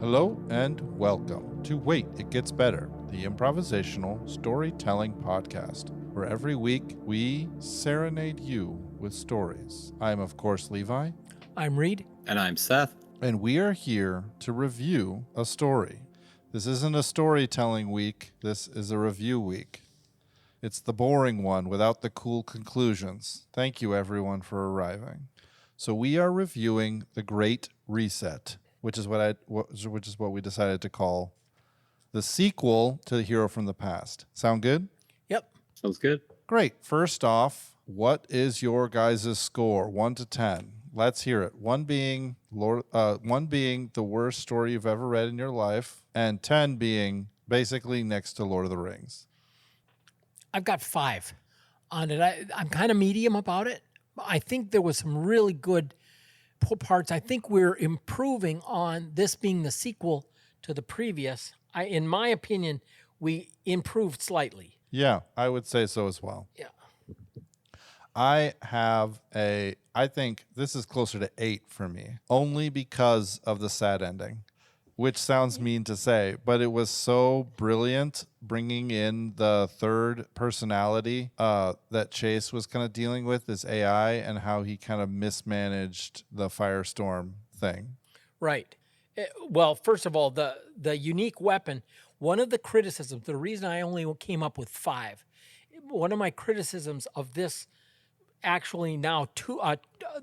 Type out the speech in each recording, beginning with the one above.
Hello and welcome to Wait, It Gets Better, the improvisational storytelling podcast, where every week we serenade you with stories. I'm, of course, Levi. I'm Reed. And I'm Seth. And we are here to review a story. This isn't a storytelling week. This is a review week. It's the boring one without the cool conclusions. Thank you, everyone, for arriving. So we are reviewing The Great Reset, which is what we decided to call the sequel to The Hero from the Past. Sound good? Yep. Sounds good. Great. First off, what is your guys' score, 1 to 10? Let's hear it. 1 being the worst story you've ever read in your life, and 10 being basically next to Lord of the Rings. I've got 5 on it. I'm kind of medium about it. I think there was some really good parts. I think we're improving on this being the sequel to the previous. In my opinion, we improved slightly. Yeah, I would say so as well. Yeah. I think this is closer to 8 for me, only because of the sad ending, which sounds mean to say, but it was so brilliant bringing in the third personality that Chase was kind of dealing with, this AI, and how he kind of mismanaged the Firestorm thing. Right. Well, first of all, the unique weapon, one of the criticisms, the reason I only came up with 5, one of my criticisms of this actually now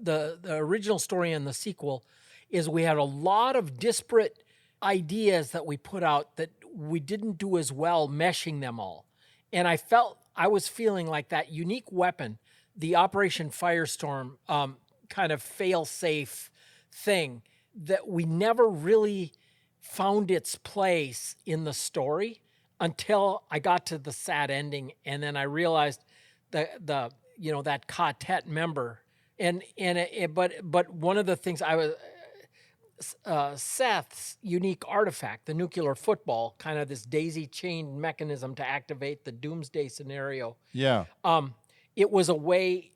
the original story and the sequel is we had a lot of disparate ideas that we put out that we didn't do as well meshing them all. And I was feeling like that unique weapon, the Operation Firestorm kind of fail-safe thing, that we never really found its place in the story until I got to the sad ending, and then I realized that quartet member but one of the things I was Seth's unique artifact, the nuclear football, kind of this daisy chain mechanism to activate the doomsday scenario. Yeah. It was a way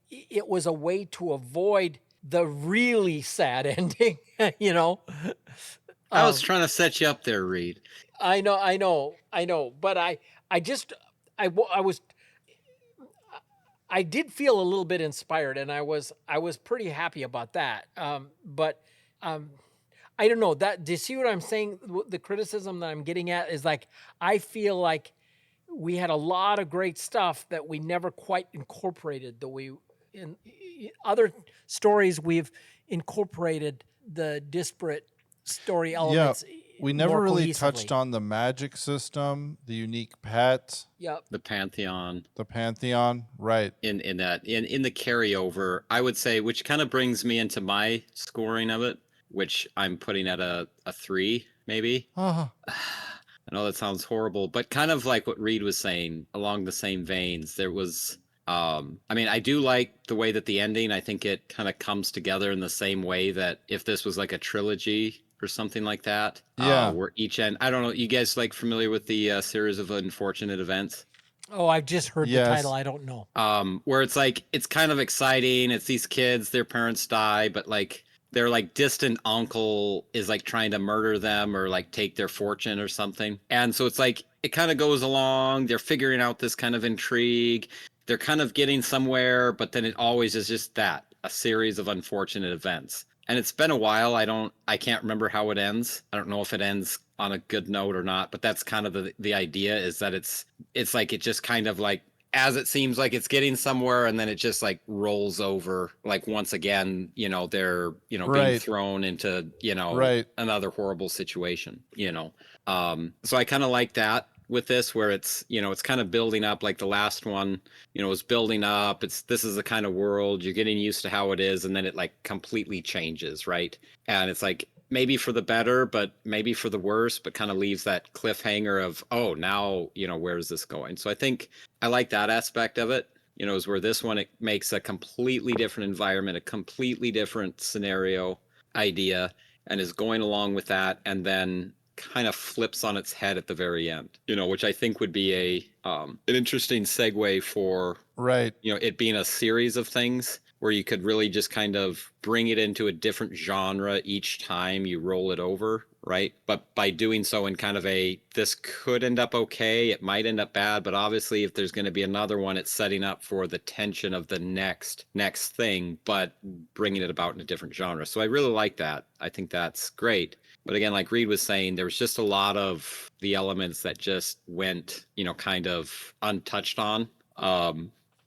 to avoid the really sad ending, I was trying to set you up there, Reed. I know. But I did feel a little bit inspired, and I was pretty happy about that. I don't know. Do you see what I'm saying? The criticism that I'm getting at is like, I feel like we had a lot of great stuff that we never quite incorporated. In other stories, we've incorporated the disparate story elements. Yeah, we never really cohesively. touched on the magic system, the unique pet. Yep. The Pantheon. Right. In the carryover, I would say, which kind of brings me into my scoring of it, which I'm putting at a 3, maybe. Uh-huh. I know that sounds horrible, but kind of like what Reed was saying, along the same veins, there was, I do like the way that the ending, I think it kind of comes together in the same way that if this was like a trilogy or something like that. Yeah. Where each end, I don't know, you guys familiar with the series of unfortunate events? Oh, I've just heard the title. I don't know. Where it's like, it's kind of exciting. It's these kids, their parents die, but like, their like distant uncle is like trying to murder them or like take their fortune or something. And so it's like, it kind of goes along. They're figuring out this kind of intrigue. They're kind of getting somewhere, but then it always is just a series of unfortunate events. And it's been a while. I can't remember how it ends. I don't know if it ends on a good note or not, but that's kind of the idea, is that it's like, it just kind of like, as it seems like it's getting somewhere, and then it just like rolls over, like once again, they're, being thrown into, another horrible situation, So I kind of like that with this, where it's, it's kind of building up, like the last one, is building up. This is the kind of world you're getting used to how it is. And then it like completely changes. Right. And it's like, maybe for the better, but maybe for the worse, but kind of leaves that cliffhanger of, oh, now, where is this going? So I think I like that aspect of it, is where this one, it makes a completely different environment, a completely different scenario idea, and is going along with that. And then kind of flips on its head at the very end, which I think would be an interesting segue for, it being a series of things where you could really just kind of bring it into a different genre each time you roll it over, right? But by doing so in kind of this could end up okay, it might end up bad, but obviously if there's going to be another one, it's setting up for the tension of the next thing, but bringing it about in a different genre. So I really like that. I think that's great. But again, like Reed was saying, there was just a lot of the elements that just went, kind of untouched on.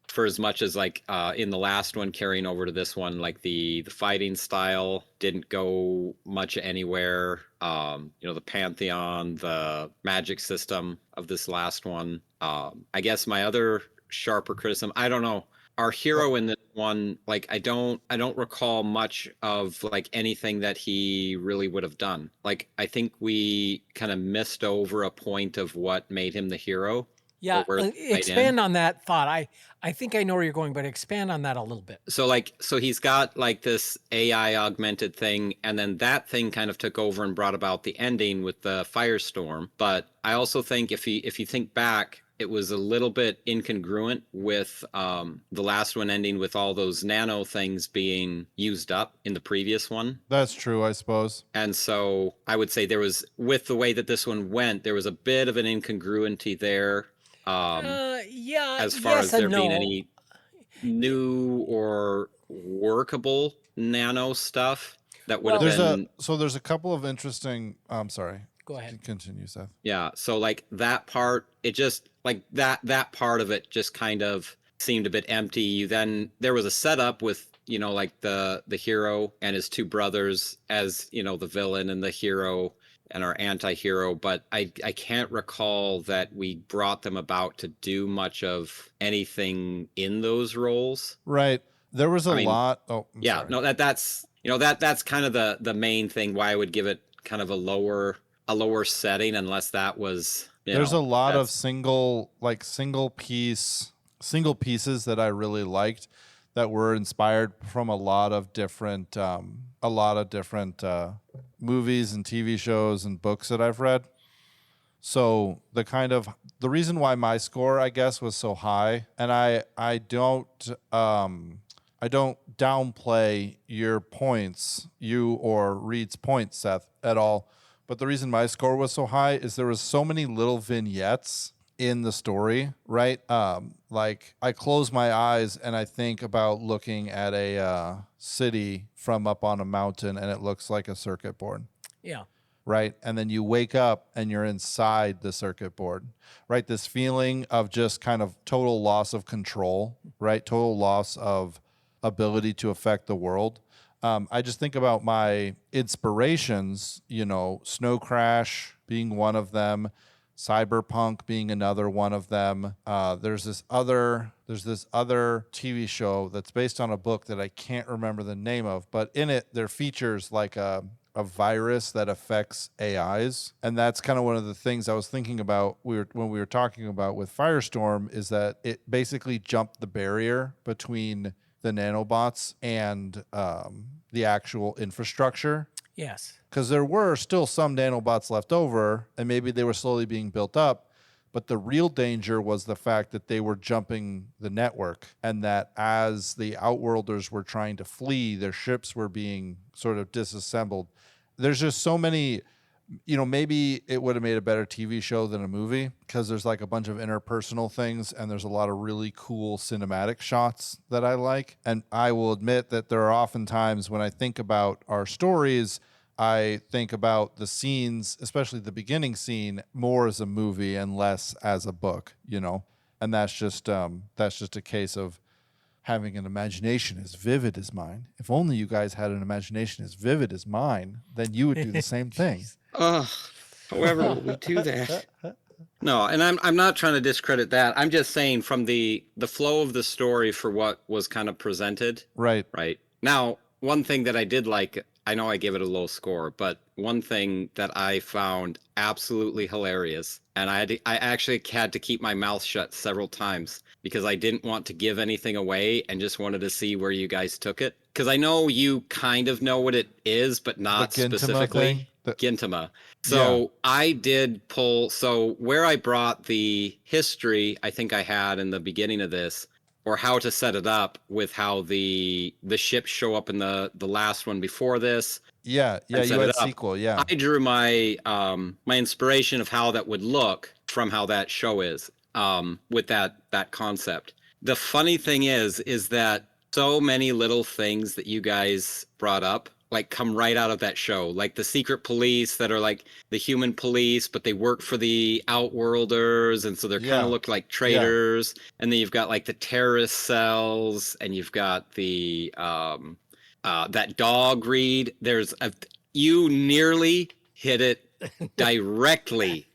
For as much as like in the last one carrying over to this one, like the fighting style didn't go much anywhere. The pantheon, the magic system of this last one. I guess my other sharper criticism, I don't know. Our hero in this one, like I don't recall much of like anything that he really would have done. Like I think we kind of missed over a point of what made him the hero. Yeah, expand on that thought. I think I know where you're going, but expand on that a little bit. So he's got like this AI augmented thing, and then that thing kind of took over and brought about the ending with the firestorm. But I also think if you think back, it was a little bit incongruent with the last one ending with all those nano things being used up in the previous one. That's true, I suppose. And so I would say there was, with the way that this one went, there was a bit of an incongruency there. As far as there being any new or workable nano stuff that would have been. There's a couple of interesting. I'm sorry. Go ahead. Continue, Seth. Yeah. So like that part, it just like that part of it just kind of seemed a bit empty. There was a setup with like the hero and his two brothers as the villain and the hero and our anti-hero, but I can't recall that we brought them about to do much of anything in those roles. Right. There was a lot. Oh, yeah. Sorry. No, that's kind of the main thing why I would give it kind of a lower setting, unless that was. There's a lot of single pieces that I really liked that were inspired from a lot of different movies and TV shows and books that I've read. So the reason why my score, I guess, was so high, and I don't downplay your points, you or Reed's points, Seth, at all. But the reason my score was so high is there was so many little vignettes in the story, right? Like I close my eyes and I think about looking at a city from up on a mountain and it looks like a circuit board. Yeah. Right. And then you wake up and you're inside the circuit board, right? This feeling of just kind of total loss of control, right? Total loss of ability to affect the world. I just think about my inspirations, Snow Crash being one of them, Cyberpunk being another one of them. There's this other TV show that's based on a book that I can't remember the name of, but in it there features like a virus that affects AIs, and that's kind of one of the things I was thinking about when we were talking about with Firestorm, is that it basically jumped the barrier between the nanobots and the actual infrastructure. Yes. Because there were still some nanobots left over, and maybe they were slowly being built up. But the real danger was the fact that they were jumping the network, and that as the Outworlders were trying to flee, their ships were being sort of disassembled. There's just so many, maybe it would have made a better TV show than a movie, because there's like a bunch of interpersonal things, and there's a lot of really cool cinematic shots that I like. And I will admit that there are often times when I think about our stories, I think about the scenes, especially the beginning scene, more as a movie and less as a book, and that's just a case of having an imagination as vivid as mine. If only you guys had an imagination as vivid as mine, then you would do the same thing. However, will we do that? No, and I'm not trying to discredit that. I'm just saying from the flow of the story for what was kind of presented. Right. Right. Now, one thing that I did like, I know I gave it a low score, but one thing that I found absolutely hilarious, and I actually had to keep my mouth shut several times because I didn't want to give anything away and just wanted to see where you guys took it. Because I know you kind of know what it is, but not specifically. Gintama. So I did pull, so where I brought the history I think I had in the beginning of this, or how to set it up with how the ships show up in the last one before this. Yeah, And you set had it up. sequel, yeah. I drew my my inspiration of how that would look from how that show is, with that concept. The funny thing is that so many little things that you guys brought up like come right out of that show, like the secret police that are like the human police, but they work for the outworlders, and so they're kind Yeah. of look like traitors. And then you've got like the terrorist cells, and you've got the that dog read. You nearly hit it directly.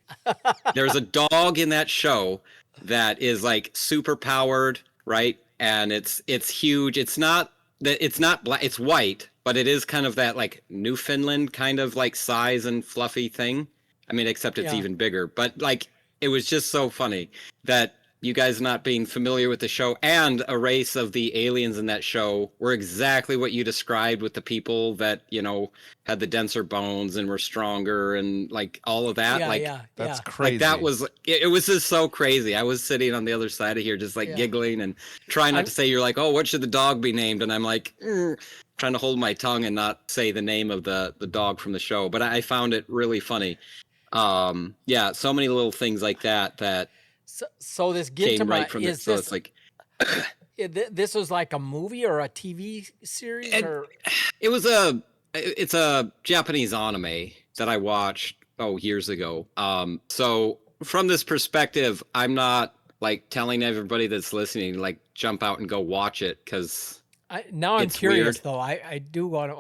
There's a dog in that show that is like super powered, right? And it's huge. It's not black, it's white, but it is kind of that like Newfoundland kind of like size and fluffy thing. I mean, except it's even bigger. But like, it was just so funny that you guys not being familiar with the show and a race of the aliens in that show were exactly what you described, with the people that, you know, had the denser bones and were stronger and like all of that. That's crazy. Like that was, it was just so crazy. I was sitting on the other side of here just like giggling and trying not to say, you're like, oh, what should the dog be named? And I'm like, trying to hold my tongue and not say the name of the dog from the show. But I found it really funny. Yeah, so many little things like that. So this came right from it. So it's like, this was like a movie or a TV series, or it's a Japanese anime that I watched years ago. So from this perspective, I'm not like telling everybody that's listening like jump out and go watch it, because now I'm curious weird. though. I do want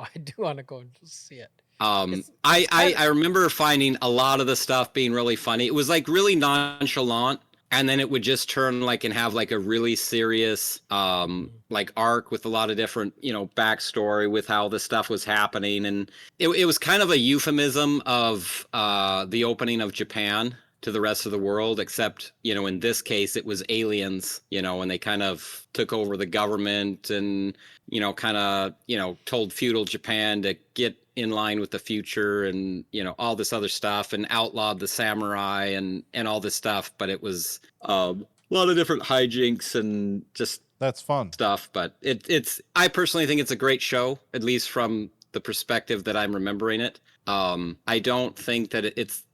to go and see it. I remember finding a lot of the stuff being really funny. It was like really nonchalant, and then it would just turn like and have like a really serious like arc with a lot of different, you know, backstory with how this stuff was happening. And it was kind of a euphemism of the opening of Japan to the rest of the world, except, you know, in this case it was aliens, you know, and they kind of took over the government and, you know, kind of, you know, told feudal Japan to get in line with the future and, you know, all this other stuff, and outlawed the samurai and all this stuff. But it was a lot of different hijinks and just that's fun stuff. But it's I personally think it's a great show, at least from the perspective that I'm remembering it. I don't think that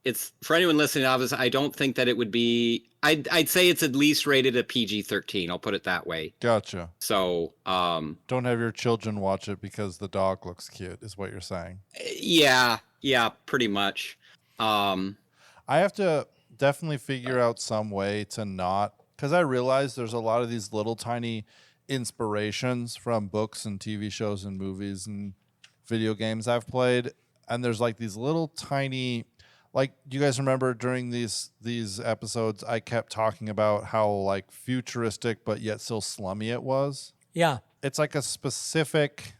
it's for anyone listening, obviously, I don't think that it would be, I'd say it's at least rated a PG-13. I'll put it that way. Gotcha. So, don't have your children watch it because the dog looks cute, is what you're saying. Yeah, pretty much. I have to definitely figure out some way to not, because I realize there's a lot of these little tiny inspirations from books and TV shows and movies and video games I've played. And there's like these little tiny, like, do you guys remember during these episodes, I kept talking about how like futuristic but yet still slummy it was? Yeah. It's like a specific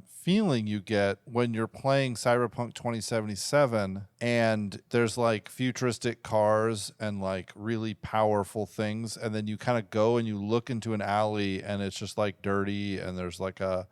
feeling you get when you're playing Cyberpunk 2077 and there's like futuristic cars and like really powerful things. And then you kind of go and you look into an alley and it's just like dirty and there's like a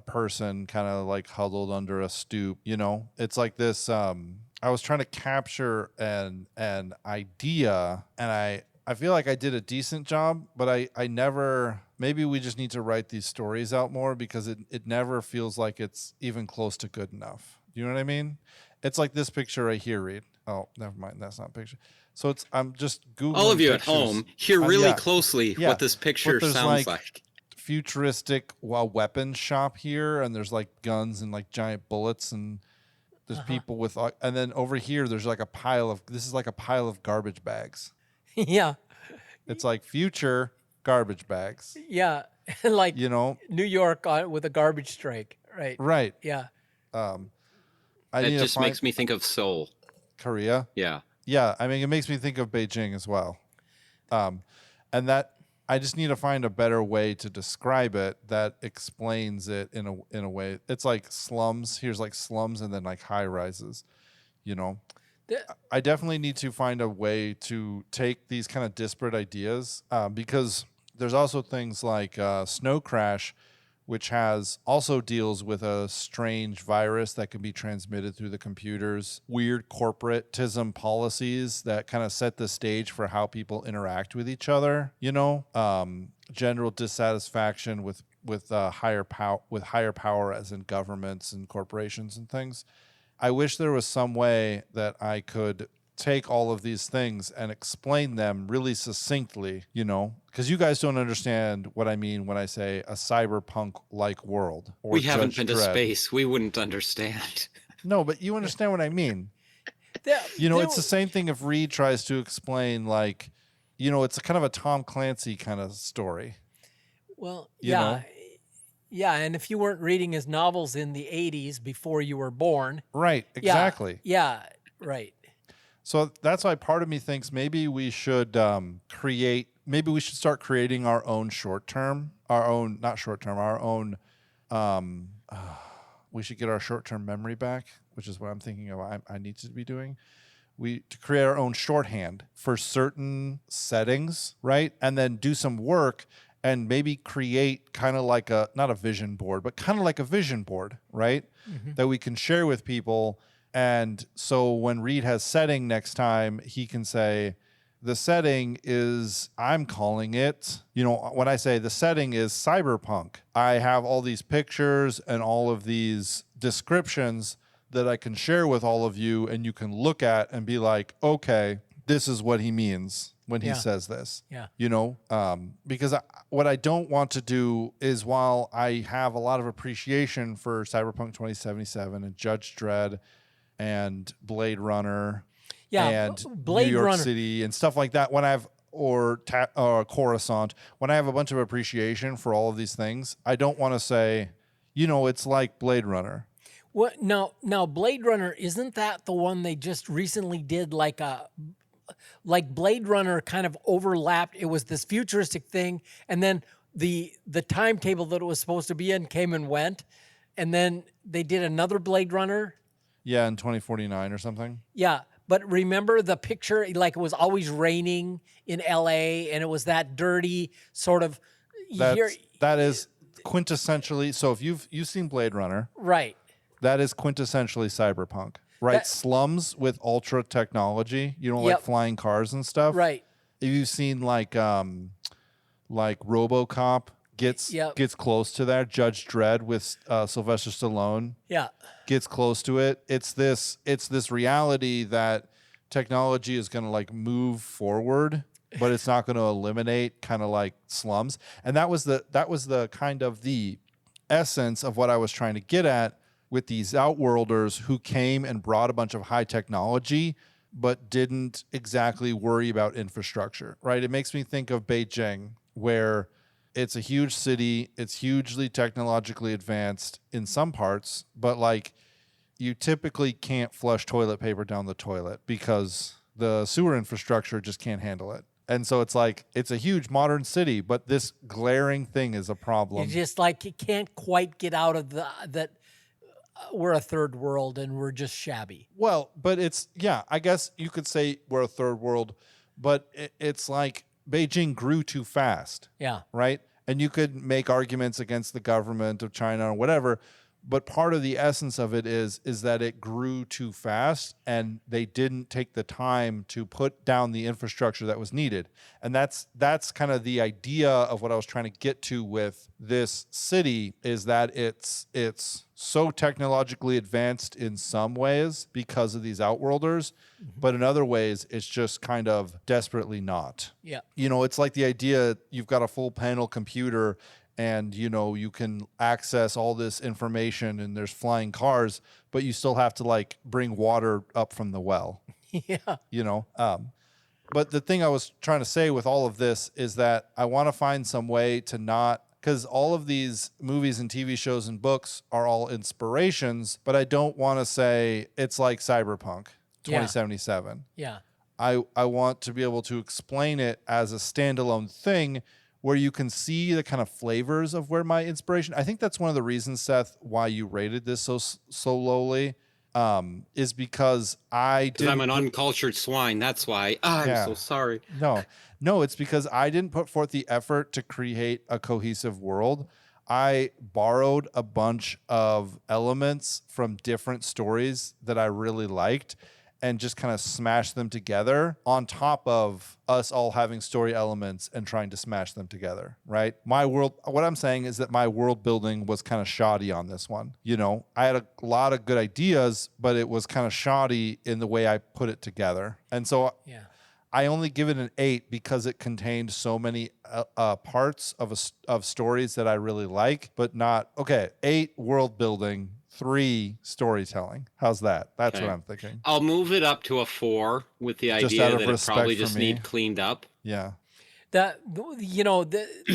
person kind of like huddled under a stoop, you know. It's like this I was trying to capture an idea, and I feel like I did a decent job, but I never, maybe we just need to write these stories out more, because it never feels like it's even close to good enough. You know what I mean? It's like this picture right here, Reed. Oh, never mind, that's not a picture. So I'm just Googling all of you pictures. At home, hear really closely what this picture sounds like. Futuristic weapons shop here, and there's like guns and like giant bullets, and there's people with, and then over here there's like this is like a pile of garbage bags. Yeah, it's like future garbage bags. Yeah, like, you know, New York with a garbage strike, right? Yeah. It just makes me think of Seoul, Korea. Yeah. I mean, it makes me think of Beijing as well, and that. I just need to find a better way to describe it that explains it in a way. It's like slums. Here's like slums and then like high rises, you know. I definitely need to find a way to take these kind of disparate ideas, because there's also things like Snow Crash, which also deals with a strange virus that can be transmitted through the computers, weird corporatism policies that kind of set the stage for how people interact with each other, general dissatisfaction with higher power, as in governments and corporations and things. I wish there was some way that I could take all of these things and explain them really succinctly, because you guys don't understand what I mean when I say a cyberpunk-like world. Or We haven't Judge been to Dredd. space. We wouldn't understand. No, but you understand what I mean. It's the same thing if Reed tries to explain, it's a kind of a Tom Clancy kind of story. Well, know? Yeah, and if you weren't reading his novels in the 80s before you were born. Right, exactly. Yeah, right. So that's why part of me thinks maybe we should start creating our own we should get our short-term memory back, which is what I'm thinking of I need to be doing. To create our own shorthand for certain settings, right? And then do some work and maybe create kind of like not a vision board, but kind of like a vision board, right? Mm-hmm. That we can share with people. And so when Reed has setting next time, he can say, the setting is, I'm calling it, when I say the setting is cyberpunk, I have all these pictures and all of these descriptions that I can share with all of you, and you can look at and be like, okay, this is what he means when he says this. Yeah. Because what I don't want to do is, while I have a lot of appreciation for Cyberpunk 2077 and Judge Dredd and Blade Runner and Blade New York Runner. City and stuff like that, when I have Coruscant, when I have a bunch of appreciation for all of these things, I don't want to say, it's like Blade Runner. What now Blade Runner, isn't that the one they just recently did like Blade Runner kind of overlapped? It was this futuristic thing, and then the timetable that it was supposed to be in came and went, and then they did another Blade Runner. Yeah, in 2049 or something. Yeah, but remember the picture, like it was always raining in LA, and it was that dirty sort of. That is quintessentially. So if you've seen Blade Runner, right? That is quintessentially cyberpunk, right? Slums with ultra technology, like flying cars and stuff. Right. If you've seen like RoboCop gets close to that, Judge Dredd with Sylvester Stallone. Yeah. Gets close to it. It's this reality that technology is going to move forward, but it's not going to eliminate kind of like slums. And that was the kind of the essence of what I was trying to get at with these Outworlders who came and brought a bunch of high technology, but didn't exactly worry about infrastructure, right? It makes me think of Beijing, where it's a huge city. It's hugely technologically advanced in some parts, but you typically can't flush toilet paper down the toilet because the sewer infrastructure just can't handle it. And so it's a huge modern city, but this glaring thing is a problem. It's just you can't quite get out of that. We're a third world and we're just shabby. Well, but I guess you could say we're a third world, but it's like Beijing grew too fast. Yeah. Right? And you could make arguments against the government of China or whatever, but part of the essence of it is that it grew too fast and they didn't take the time to put down the infrastructure that was needed. And that's kind of the idea of what I was trying to get to with this city, is that it's so technologically advanced in some ways because of these Outworlders, but in other ways it's just kind of desperately not. Yeah. It's like the idea you've got a full panel computer and you can access all this information and there's flying cars, but you still have to bring water up from the well. Yeah. But the thing I was trying to say with all of this is that I want to find some way to not, because all of these movies and TV shows and books are all inspirations, but I don't want to say it's like Cyberpunk 2077. Yeah. I want to be able to explain it as a standalone thing where you can see the kind of flavors of where my inspiration. I think that's one of the reasons, Seth, why you rated this so lowly, is because I'm an uncultured swine. That's why. I'm so sorry. No, it's because I didn't put forth the effort to create a cohesive world. I borrowed a bunch of elements from different stories that I really liked and just kind of smashed them together on top of us all having story elements and trying to smash them together, right? What I'm saying is that my world building was kind of shoddy on this one. You know, I had a lot of good ideas, but it was kind of shoddy in the way I put it together. And so I only give it an 8 because it contained so many parts of stories that I really like, but not, 8 world building, 3 storytelling. How's that? That's what I'm thinking. I'll move it up to a 4 with the Just idea out of that it respect probably for just me. need cleaned up. Yeah.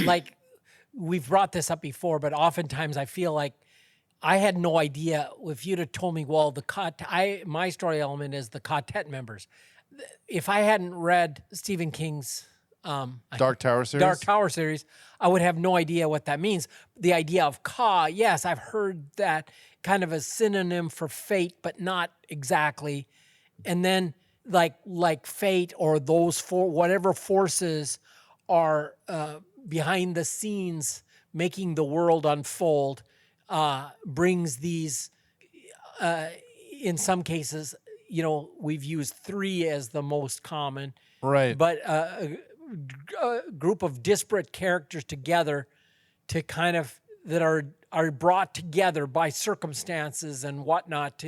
Like we've brought this up before, but oftentimes I feel like I had no idea. If you'd have told me, well, my story element is the quartet members. If I hadn't read Stephen King's Dark Tower series, I would have no idea what that means. The idea of Ka, yes, I've heard that kind of a synonym for fate, but not exactly. And then like fate or those whatever forces are behind the scenes making the world unfold brings these, in some cases, we've used 3 as the most common. Right. But a group of disparate characters together to kind of that are brought together by circumstances and whatnot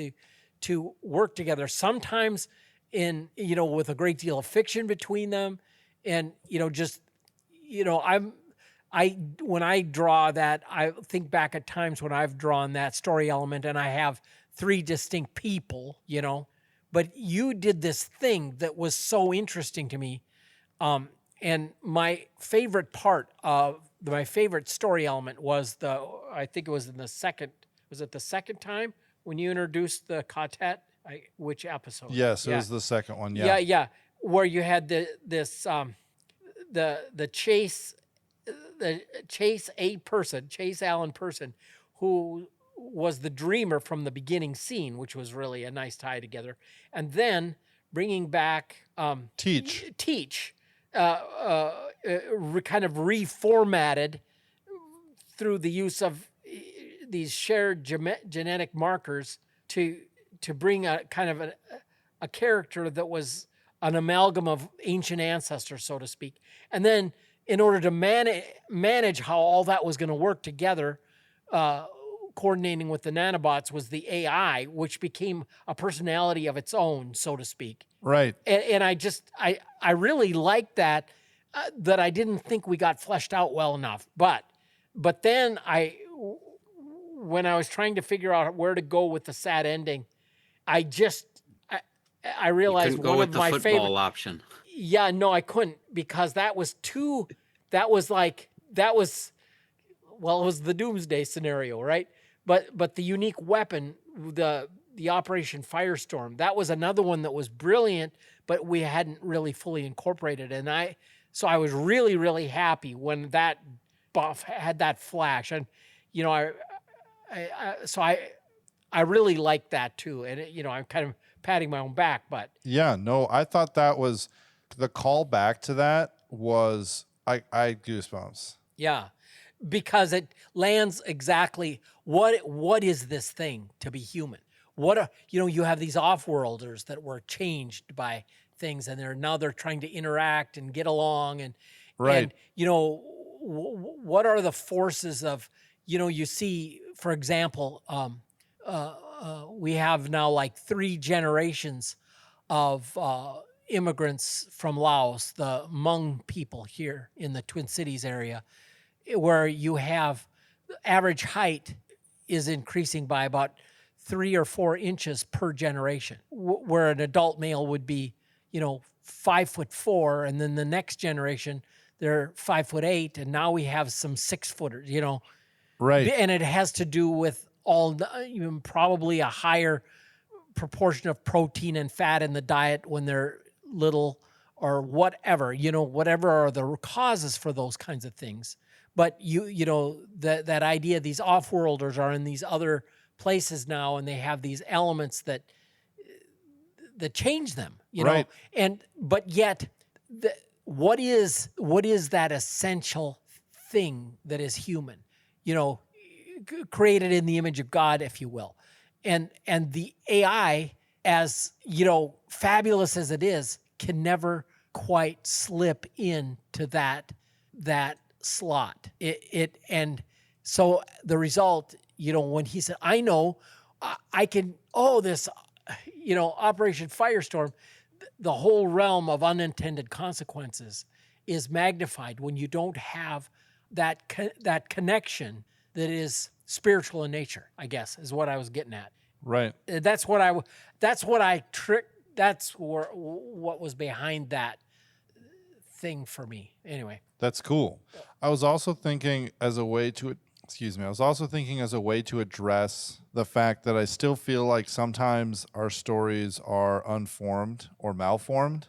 to work together. Sometimes with a great deal of fiction between them, and when I draw that, I think back at times when I've drawn that story element and I have 3 distinct people, but you did this thing that was so interesting to me. And my favorite part of my favorite story element was I think it was the second time when you introduced the quartet? Which episode? Yes, it was the second one. Yeah. Yeah. Where you had the Chase Allen person, who was the dreamer from the beginning scene, which was really a nice tie together. And then bringing back Teach. Kind of reformatted through the use of these shared genetic markers to bring a kind of a character that was an amalgam of ancient ancestors, so to speak. And then in order to manage how all that was going to work together, coordinating with the nanobots was the AI, which became a personality of its own, so to speak. Right. And I really liked that I didn't think we got fleshed out well enough. But then when I was trying to figure out where to go with the sad ending, I realized one of my favorite option. Yeah, no, I couldn't, because it was the doomsday scenario, right? But the unique weapon, the Operation Firestorm, that was another one that was brilliant, but we hadn't really fully incorporated. And I was really, really happy when that buff had that flash. And, I really liked that too. And, I'm kind of patting my own back, but. Yeah, no, I thought that was, the call back to that was, I had goosebumps. Yeah, because it lands exactly what is this thing to be human? You have these off-worlders that were changed by things, and they're trying to interact and get along, and right. And what are the forces of you see, for example, we have now like 3 generations of immigrants from Laos, the Hmong people here in the Twin Cities area, where you have average height is increasing by about 3 or 4 inches per generation, where an adult male would be, 5'4", and then the next generation they're 5'8", and now we have some 6-footers, right? And it has to do with probably a higher proportion of protein and fat in the diet when they're little, or whatever, whatever are the causes for those kinds of things. But that idea, these off-worlders are in these other places now, and they have these elements that change them, right. But yet, what is that essential thing that is human? created in the image of God, if you will. And the AI, as fabulous as it is, can never quite slip into that slot. And so the result, when he said, I know I can, this, Operation Firestorm, the whole realm of unintended consequences is magnified when you don't have that connection that is spiritual in nature, I guess, is what I was getting at. Right. That's what was behind that thing for me. Anyway. That's cool. I was also thinking as a way to address the fact that I still feel like sometimes our stories are unformed or malformed.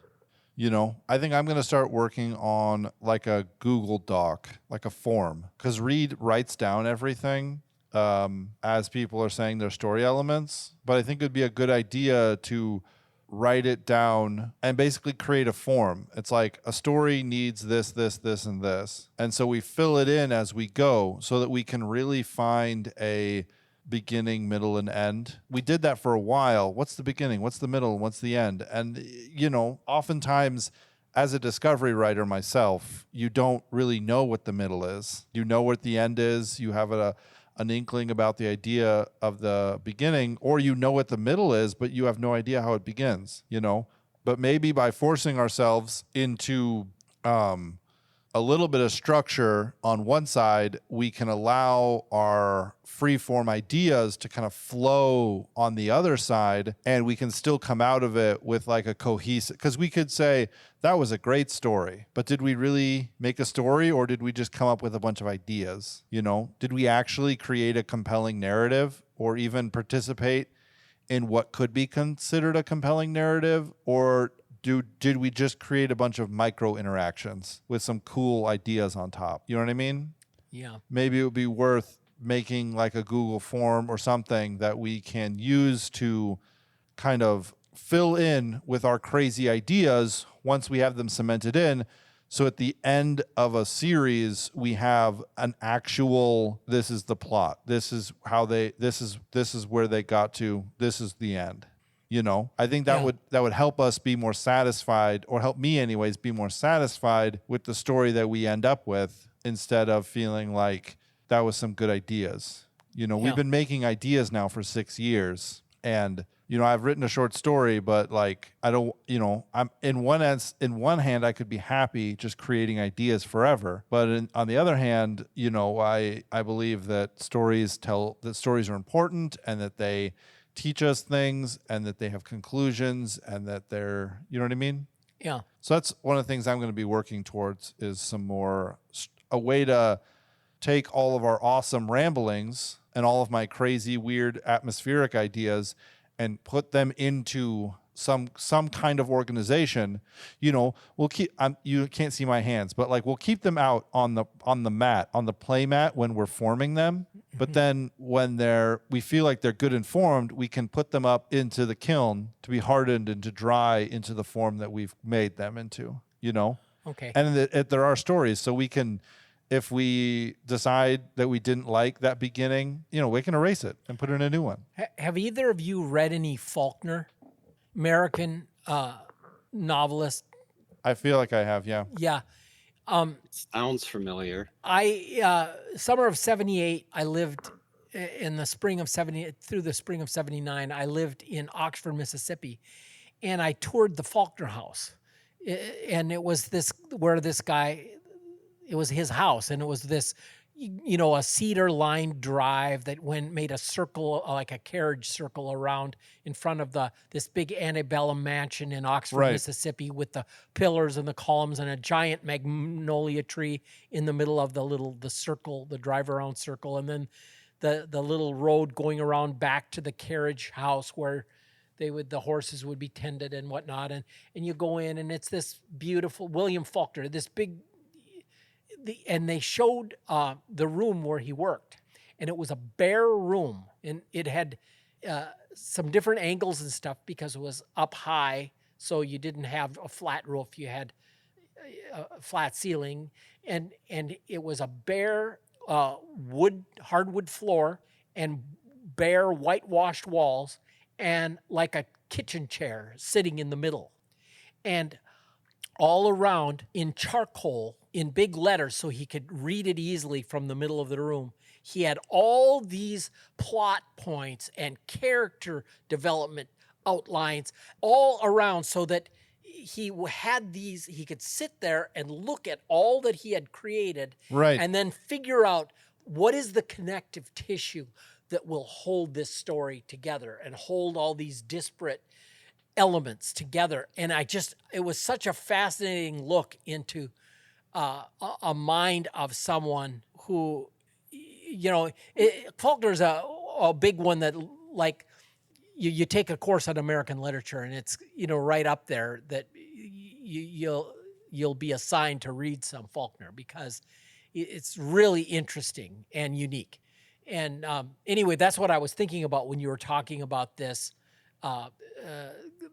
I think I'm going to start working on like a Google Doc, like a form, because Reed writes down everything as people are saying their story elements. But I think it'd be a good idea to write it down and basically create a form. It's like a story needs this, this, this, and this. And so we fill it in as we go so that we can really find a beginning, middle, and end. We did that for a while. What's the beginning? What's the middle? And what's the end? And, oftentimes as a discovery writer myself, you don't really know what the middle is. You know what the end is. You have an inkling about the idea of the beginning, or you know what the middle is, but you have no idea how it begins, But maybe by forcing ourselves into a little bit of structure on one side, we can allow our free-form ideas to kind of flow on the other side, and we can still come out of it with like a cohesive, because we could say, that was a great story, but did we really make a story, or did we just come up with a bunch of ideas? Did we actually create a compelling narrative, or even participate in what could be considered a compelling narrative, or did we just create a bunch of micro interactions with some cool ideas on top? You know what I mean? Yeah. Maybe it would be worth making like a Google form or something that we can use to kind of fill in with our crazy ideas once we have them cemented in. So at the end of a series, we have an actual, this is the plot. This is how this is where they got to. This is the end. I think that would help us be more satisfied, or help me anyways be more satisfied with the story that we end up with, instead of feeling like that was some good ideas. We've been making ideas now for 6 years, and I've written a short story, but like I don't, I'm in one hand I could be happy just creating ideas forever, but on the other hand, I believe that stories are important, and that they teach us things, and that they have conclusions, and that they're, you know what I mean? Yeah. So that's one of the things I'm going to be working towards, is a way to take all of our awesome ramblings and all of my crazy, weird atmospheric ideas and put them into some kind of organization. We'll keep, you can't see my hands, but like we'll keep them out on the mat, on the play mat when we're forming them. But then when we feel like they're good and formed, we can put them up into the kiln to be hardened and to dry into the form that we've made them into, Okay. And there are stories, so we can, if we decide that we didn't like that beginning, we can erase it and put in a new one. Have either of you read any Faulkner? American novelist. I feel like I have, yeah. Yeah. Sounds familiar. Summer of 78, I lived in the spring of 70, through the spring of 79, I lived in Oxford, Mississippi, and I toured the Faulkner house. And it was where this guy, it was his house, and it was this, a cedar-lined drive that made a circle, like a carriage circle around in front of this big antebellum mansion in Oxford, Right. Mississippi, with the pillars and the columns and a giant magnolia tree in the middle of the circle, the drive-around circle, and then the little road going around back to the carriage house where the horses would be tended and whatnot, and you go in, and it's this beautiful William Faulkner, this big. And they showed the room where he worked, and it was a bare room, and it had some different angles and stuff because it was up high, so you didn't have a flat roof, you had a flat ceiling, and it was a bare hardwood floor and bare whitewashed walls and like a kitchen chair sitting in the middle. And all around in charcoal in big letters so he could read it easily from the middle of the room, he had all these plot points and character development outlines all around so that he had these, he could sit there and look at all that he had created, Right. and then figure out what is the connective tissue that will hold this story together and hold all these disparate elements together. And it was such a fascinating look into a mind of someone who, Faulkner's a big one that, like, you take a course on American literature and it's, right up there that you'll be assigned to read some Faulkner because it's really interesting and unique. And anyway, that's what I was thinking about when you were talking about this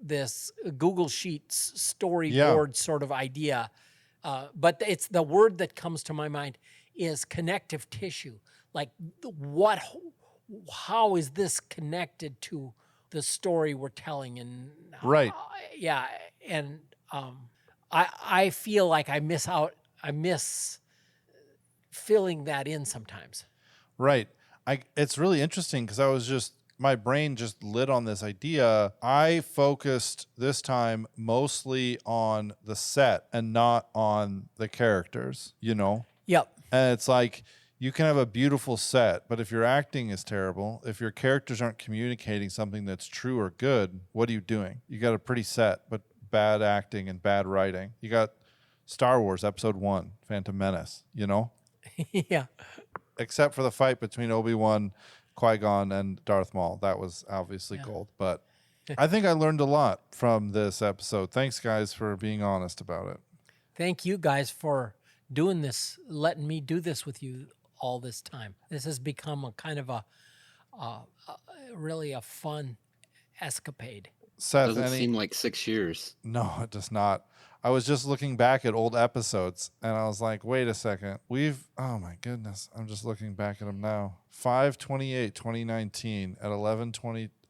this Google Sheets storyboard sort of idea. But it's the word that comes to my mind is connective tissue. Like how is this connected to the story we're telling? And Right. And I feel like I miss filling that in sometimes. Right. It's really interesting because my brain just lit on this idea. I focused this time mostly on the set and not on the characters, Yep. And it's like, you can have a beautiful set, but if your acting is terrible, if your characters aren't communicating something that's true or good, what are you doing? You got a pretty set, but bad acting and bad writing. You got Star Wars Episode 1, Phantom Menace, Yeah. Except for the fight between Obi-Wan, Qui-Gon, and Darth Maul. That was obviously gold. But I think I learned a lot from this episode. Thanks, guys, for being honest about it. Thank you guys for doing this, letting me do this with you all this time. This has become a kind of really a fun escapade. Seth, Doesn't seem like 6 years. No, it does not. I was just looking back at old episodes, and I was like, wait a second. Oh my goodness. I'm just looking back at them now. 5/28/2019 at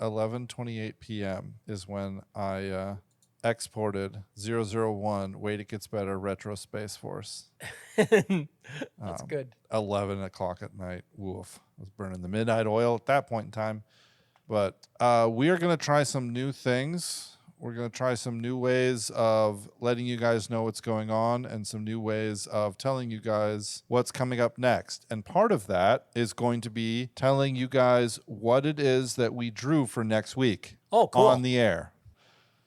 11:28 p.m. is when I exported 001 Wait It Gets Better Retro Space Force. That's good. 11 o'clock at night. Woof. I was burning the midnight oil at that point in time. But we are going to try some new things. We're going to try some new ways of letting you guys know what's going on and some new ways of telling you guys what's coming up next. And part of that is going to be telling you guys what it is that we drew for next week. Oh, cool. On the air.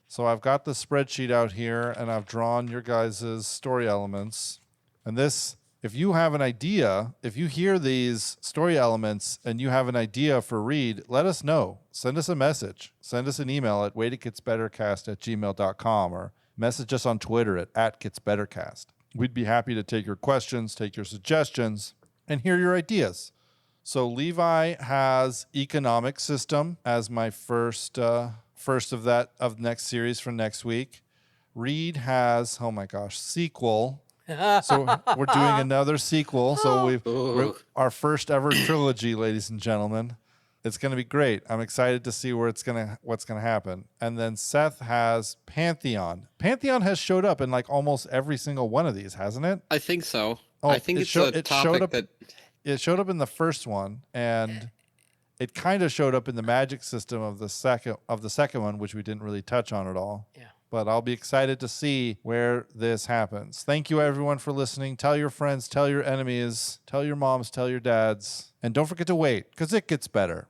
So I've got the spreadsheet out here, and I've drawn your guys' story elements. And this, if you have an idea, if you hear these story elements and you have an idea for read, let us know. Send us a message. Send us an email at waititgetsbettercast@gmail.com or message us on Twitter at @getsbettercast. We'd be happy to take your questions, take your suggestions, and hear your ideas. So Levi has economic system as my first of next series for next week. Reed has, sequel. So we're doing another sequel. So we're our first ever trilogy, ladies and gentlemen. It's going to be great. I'm excited to see what's going to happen. And then Seth has Pantheon. Pantheon has showed up in like almost every single one of these, hasn't it? I think so. Oh, I think it's a topic that... It showed up in the first one, and it kind of showed up in the magic system of the second one, which we didn't really touch on at all. Yeah. But I'll be excited to see where this happens. Thank you, everyone, for listening. Tell your friends, tell your enemies, tell your moms, tell your dads. And don't forget to wait, because it gets better.